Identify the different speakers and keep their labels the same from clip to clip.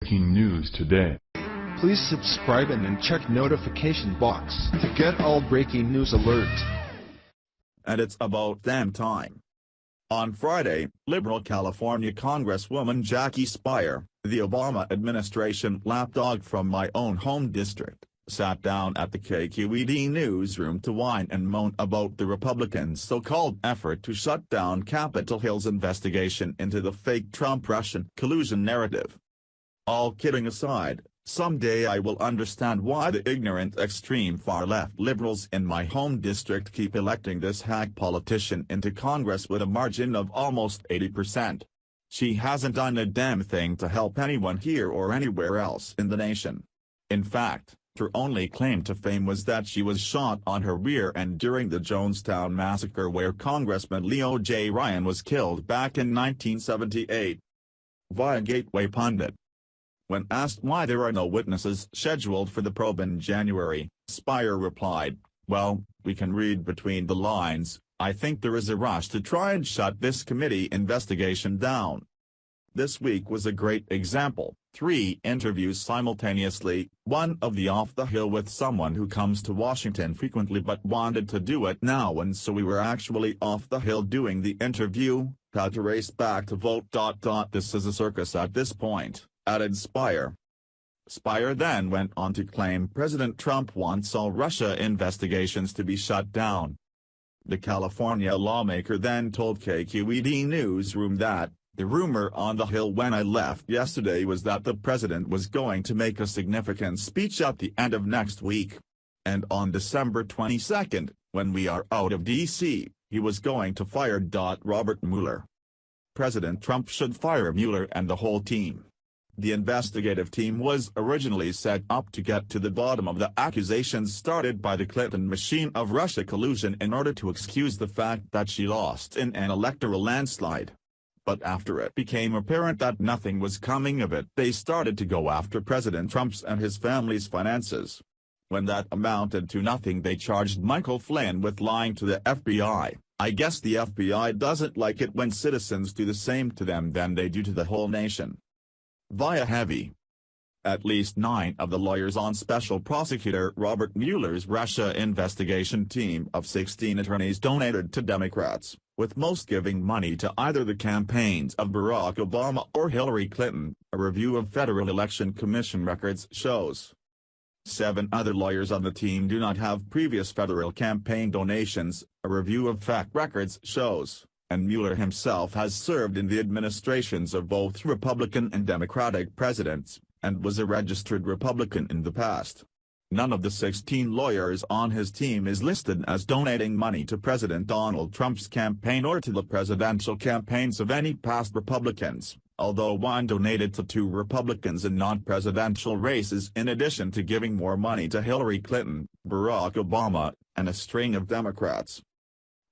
Speaker 1: Breaking news today.
Speaker 2: Please subscribe and then check notification box to get all breaking news alerts.
Speaker 3: And it's about damn time. On Friday, liberal California Congresswoman Jackie Speier, the Obama administration lapdog from my own home district, sat down at the KQED Newsroom to whine and moan about the Republicans' so-called effort to shut down Capitol Hill's investigation into the fake Trump-Russian collusion narrative. All kidding aside, someday I will understand why the ignorant extreme far-left liberals in my home district keep electing this hack politician into Congress with a margin of almost 80%. She hasn't done a damn thing to help anyone here or anywhere else in the nation. In fact, her only claim to fame was that she was shot on her rear end during the Jonestown massacre where Congressman Leo J was killed back in 1978. Via Gateway Pundit. When asked why there are no witnesses scheduled for the probe in January, Speier replied, "Well, we can read between the lines. I think there is a rush to try and shut this committee investigation down." This week was a great example. 3 interviews simultaneously, one of the off the hill with someone who comes to Washington frequently but wanted to do it now, and so we were actually off the hill doing the interview, had to race back to vote. This is a circus at this point, added Speier. Speier then went on to claim President Trump wants all Russia investigations to be shut down. The California lawmaker then told KQED Newsroom that, "The rumor on the Hill when I left yesterday was that the president was going to make a significant speech at the end of next week. And on December 22, when we are out of D.C., he was going to fire Robert Mueller. President Trump should fire Mueller and the whole team." The investigative team was originally set up to get to the bottom of the accusations started by the Clinton machine of Russia collusion in order to excuse the fact that she lost in an electoral landslide. But after it became apparent that nothing was coming of it, they started to go after President Trump's and his family's finances. When that amounted to nothing, they charged Michael Flynn with lying to the FBI. I guess the FBI doesn't like it when citizens do the same to them than they do to the whole nation. Via Heavy. At least 9 of the lawyers on Special Prosecutor Robert Mueller's Russia investigation team of 16 attorneys donated to Democrats, with most giving money to either the campaigns of Barack Obama or Hillary Clinton, a review of Federal Election Commission records shows. 7 other lawyers on the team do not have previous federal campaign donations, a review of FAC records shows. And Mueller himself has served in the administrations of both Republican and Democratic presidents, and was a registered Republican in the past. None of the 16 lawyers on his team is listed as donating money to President Donald Trump's campaign or to the presidential campaigns of any past Republicans, although one donated to 2 Republicans in non-presidential races in addition to giving more money to Hillary Clinton, Barack Obama, and a string of Democrats.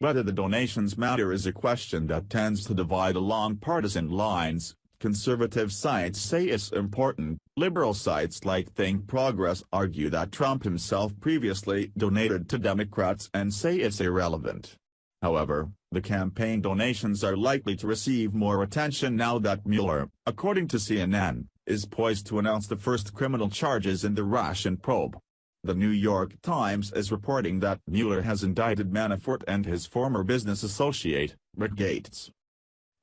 Speaker 3: Whether the donations matter is a question that tends to divide along partisan lines. Conservative sites say it's important, liberal sites like Think Progress argue that Trump himself previously donated to Democrats and say it's irrelevant. However, the campaign donations are likely to receive more attention now that Mueller, according to CNN, is poised to announce the first criminal charges in the Russian probe. The New York Times is reporting that Mueller has indicted Manafort and his former business associate, Rick Gates.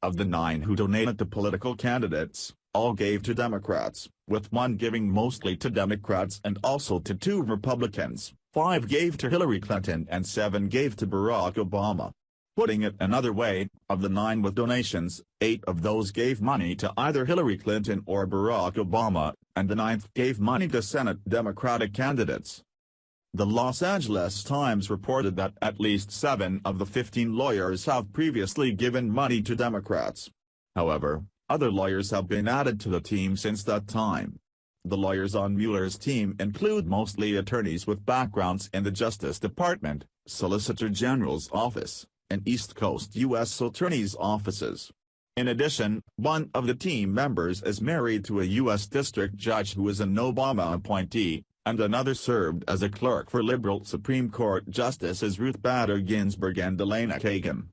Speaker 3: Of the 9 who donated to political candidates, all gave to Democrats, with 1 giving mostly to Democrats and also to 2 Republicans, 5 gave to Hillary Clinton and 7 gave to Barack Obama. Putting it another way, of the 9 with donations, 8 of those gave money to either Hillary Clinton or Barack Obama, and the 9th gave money to Senate Democratic candidates. The Los Angeles Times reported that at least 7 of the 15 lawyers have previously given money to Democrats. However, other lawyers have been added to the team since that time. The lawyers on Mueller's team include mostly attorneys with backgrounds in the Justice Department, Solicitor General's Office, and East Coast U.S. Attorney's offices. In addition, one of the team members is married to a U.S. District Judge who is an Obama appointee, and another served as a clerk for liberal Supreme Court Justices Ruth Bader Ginsburg and Elena Kagan.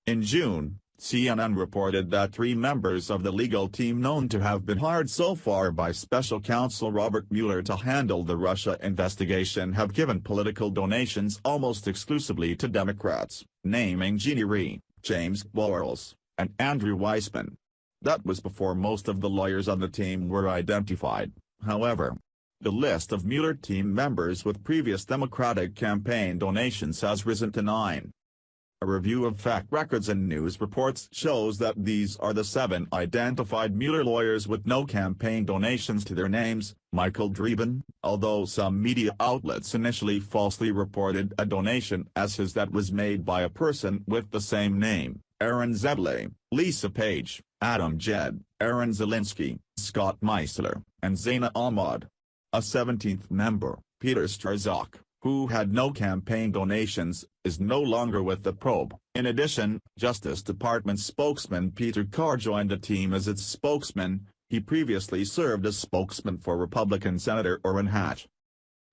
Speaker 3: In June, CNN reported that 3 members of the legal team known to have been hired so far by special counsel Robert Mueller to handle the Russia investigation have given political donations almost exclusively to Democrats, naming Jeannie Rhee, James Quarles, and Andrew Weissman. That was before most of the lawyers on the team were identified, however. The list of Mueller team members with previous Democratic campaign donations has risen to 9. A review of fact records and news reports shows that these are the 7 identified Mueller lawyers with no campaign donations to their names. Michael Dreeben, although some media outlets initially falsely reported a donation as his that was made by a person with the same name, Aaron Zebley, Lisa Page, Adam Jed, Aaron Zelinsky, Scott Meisler, and Zaina Ahmad. A 17th member, Peter Strzok, who had no campaign donations, is no longer with the probe. In addition, Justice Department spokesman Peter Carr joined the team as its spokesman. He previously served as spokesman for Republican Senator Orrin Hatch.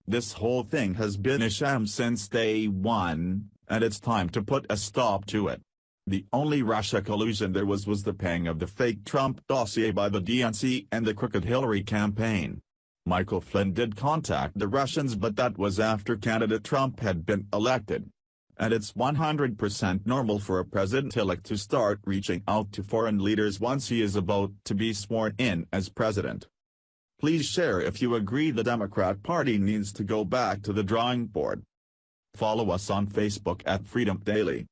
Speaker 3: This whole thing has been a sham since day one, and it's time to put a stop to it. The only Russia collusion there was the paying of the fake Trump dossier by the DNC and the crooked Hillary campaign. Michael Flynn did contact the Russians, but that was after candidate Trump had been elected. And it's 100% normal for a president-elect to start reaching out to foreign leaders once he is about to be sworn in as president. Please share if you agree the Democrat Party needs to go back to the drawing board. Follow us on Facebook at Freedom Daily.